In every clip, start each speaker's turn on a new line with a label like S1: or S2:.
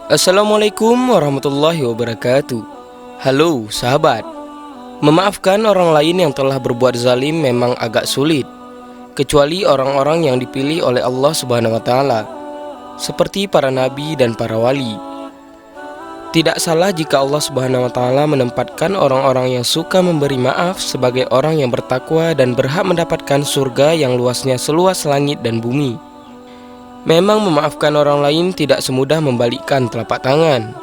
S1: Assalamualaikum warahmatullahi wabarakatuh. Halo sahabat. Memaafkan orang lain yang telah berbuat zalim memang agak sulit, kecuali orang-orang yang dipilih oleh Allah Subhanahu wa taala, seperti para nabi dan para wali. Tidak salah jika Allah Subhanahu wa taala menempatkan orang-orang yang suka memberi maaf sebagai orang yang bertakwa dan berhak mendapatkan surga yang luasnya seluas langit dan bumi. Memang memaafkan orang lain tidak semudah membalikkan telapak tangan.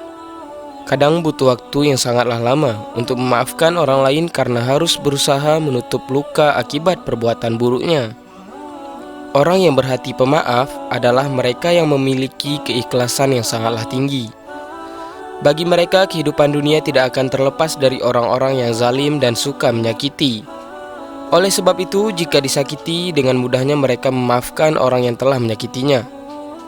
S1: Kadang butuh waktu yang sangatlah lama untuk memaafkan orang lain karena harus berusaha menutup luka akibat perbuatan buruknya. Orang yang berhati pemaaf adalah mereka yang memiliki keikhlasan yang sangatlah tinggi. Bagi mereka, kehidupan dunia tidak akan terlepas dari orang-orang yang zalim dan suka menyakiti. Oleh sebab itu, jika disakiti, dengan mudahnya mereka memaafkan orang yang telah menyakitinya,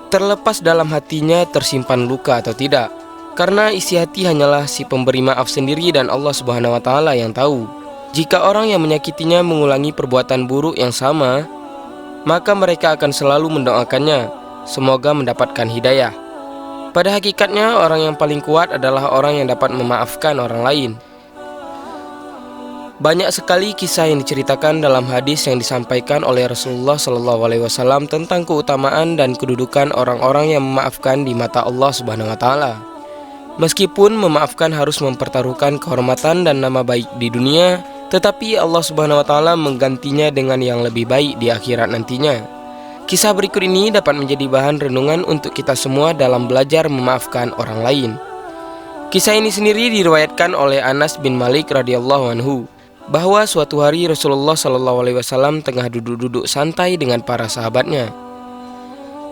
S1: terlepas dalam hatinya tersimpan luka atau tidak. Karena isi hati hanyalah si pemberi maaf sendiri dan Allah Subhanahu wa taala yang tahu. Jika orang yang menyakitinya mengulangi perbuatan buruk yang sama, maka mereka akan selalu mendoakannya semoga mendapatkan hidayah. Pada hakikatnya, orang yang paling kuat adalah orang yang dapat memaafkan orang lain. Banyak sekali kisah yang diceritakan dalam hadis yang disampaikan oleh Rasulullah SAW tentang keutamaan dan kedudukan orang-orang yang memaafkan di mata Allah Subhanahu wa taala. Meskipun memaafkan harus mempertaruhkan kehormatan dan nama baik di dunia, tetapi Allah Subhanahu wa taala menggantinya dengan yang lebih baik di akhirat nantinya. Kisah berikut ini dapat menjadi bahan renungan untuk kita semua dalam belajar memaafkan orang lain. Kisah ini sendiri diriwayatkan oleh Anas bin Malik radhiyallahu anhu, bahwa suatu hari Rasulullah SAW tengah duduk-duduk santai dengan para sahabatnya.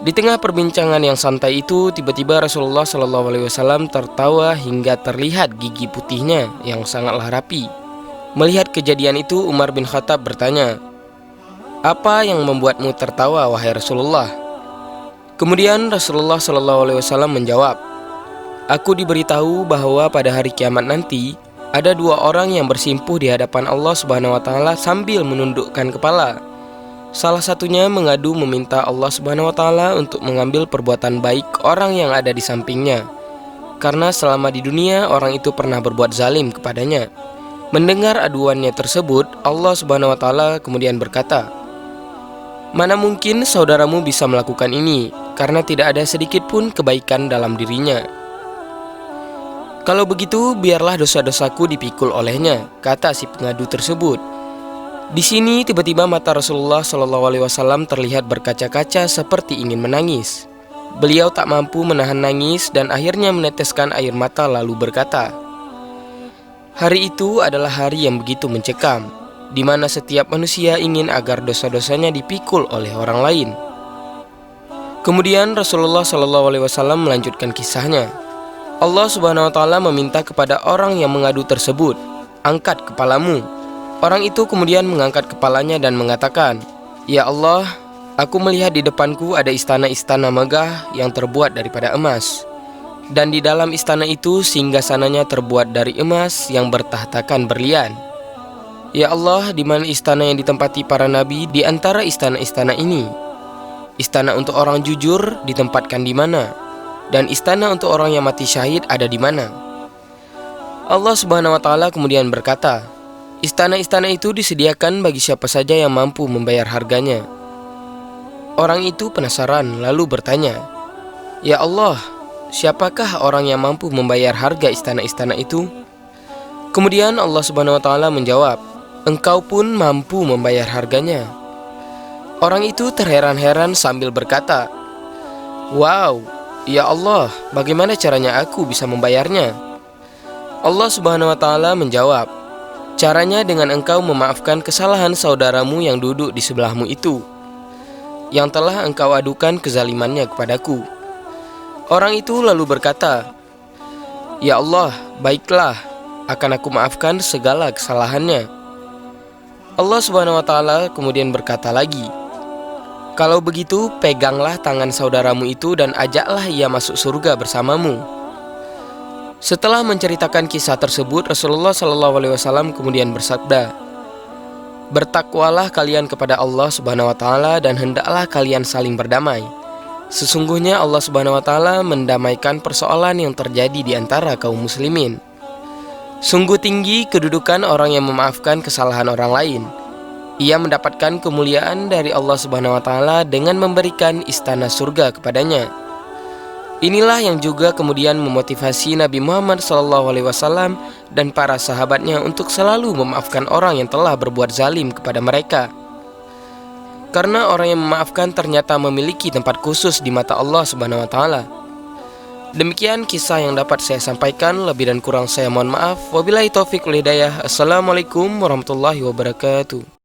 S1: Di tengah perbincangan yang santai itu, tiba-tiba Rasulullah SAW tertawa hingga terlihat gigi putihnya yang sangatlah rapi. Melihat kejadian itu, Umar bin Khattab bertanya, "Apa yang membuatmu tertawa, wahai Rasulullah?" Kemudian Rasulullah SAW menjawab, "Aku diberitahu bahwa pada hari kiamat nanti ada dua orang yang bersimpuh di hadapan Allah Subhanahu wa taala sambil menundukkan kepala. Salah satunya mengadu meminta Allah Subhanahu wa taala untuk mengambil perbuatan baik orang yang ada di sampingnya, karena selama di dunia orang itu pernah berbuat zalim kepadanya." Mendengar aduannya tersebut, Allah Subhanahu wa taala kemudian berkata, "Mana mungkin saudaramu bisa melakukan ini, karena tidak ada sedikit pun kebaikan dalam dirinya. Kalau begitu, biarlah dosa-dosaku dipikul olehnya," kata si pengadu tersebut. Di sini tiba-tiba mata Rasulullah SAW terlihat berkaca-kaca seperti ingin menangis. Beliau tak mampu menahan nangis dan akhirnya meneteskan air mata lalu berkata, "Hari itu adalah hari yang begitu mencekam, di mana setiap manusia ingin agar dosa-dosanya dipikul oleh orang lain." Kemudian Rasulullah SAW melanjutkan kisahnya. Allah Subhanahu wa taala meminta kepada orang yang mengadu tersebut, "Angkat kepalamu." Orang itu kemudian mengangkat kepalanya dan mengatakan, "Ya Allah, aku melihat di depanku ada istana-istana megah yang terbuat daripada emas. Dan di dalam istana itu singgasananya terbuat dari emas yang bertahtakan berlian. Ya Allah, di mana istana yang ditempati para nabi di antara istana-istana ini? Istana untuk orang jujur ditempatkan di mana? Dan istana untuk orang yang mati syahid ada di mana?" Allah Subhanahu wa taala kemudian berkata, "Istana-istana itu disediakan bagi siapa saja yang mampu membayar harganya." Orang itu penasaran lalu bertanya, "Ya Allah, siapakah orang yang mampu membayar harga istana-istana itu?" Kemudian Allah Subhanahu wa taala menjawab, "Engkau pun mampu membayar harganya." Orang itu terheran-heran sambil berkata, "Wow, ya Allah, bagaimana caranya aku bisa membayarnya?" Allah Subhanahu wa taala menjawab, "Caranya dengan engkau memaafkan kesalahan saudaramu yang duduk di sebelahmu itu, yang telah engkau adukan kezalimannya kepadaku." Orang itu lalu berkata, "Ya Allah, baiklah, akan aku maafkan segala kesalahannya." Allah Subhanahu wa taala kemudian berkata lagi, "Kalau begitu, peganglah tangan saudaramu itu dan ajaklah ia masuk surga bersamamu." Setelah menceritakan kisah tersebut, Rasulullah SAW kemudian bersabda, "Bertakwalah kalian kepada Allah Subhanahu wa taala dan hendaklah kalian saling berdamai. Sesungguhnya Allah Subhanahu wa taala mendamaikan persoalan yang terjadi di antara kaum muslimin. Sungguh tinggi kedudukan orang yang memaafkan kesalahan orang lain. Ia mendapatkan kemuliaan dari Allah Subhanahu wa taala dengan memberikan istana surga kepadanya. Inilah yang juga kemudian memotivasi Nabi Muhammad SAW dan para sahabatnya untuk selalu memaafkan orang yang telah berbuat zalim kepada mereka. Karena orang yang memaafkan ternyata memiliki tempat khusus di mata Allah Subhanahu wa taala. Demikian kisah yang dapat saya sampaikan, lebih dan kurang saya mohon maaf. Wabillahi taufiq wal hidayah. Assalamualaikum warahmatullahi wabarakatuh.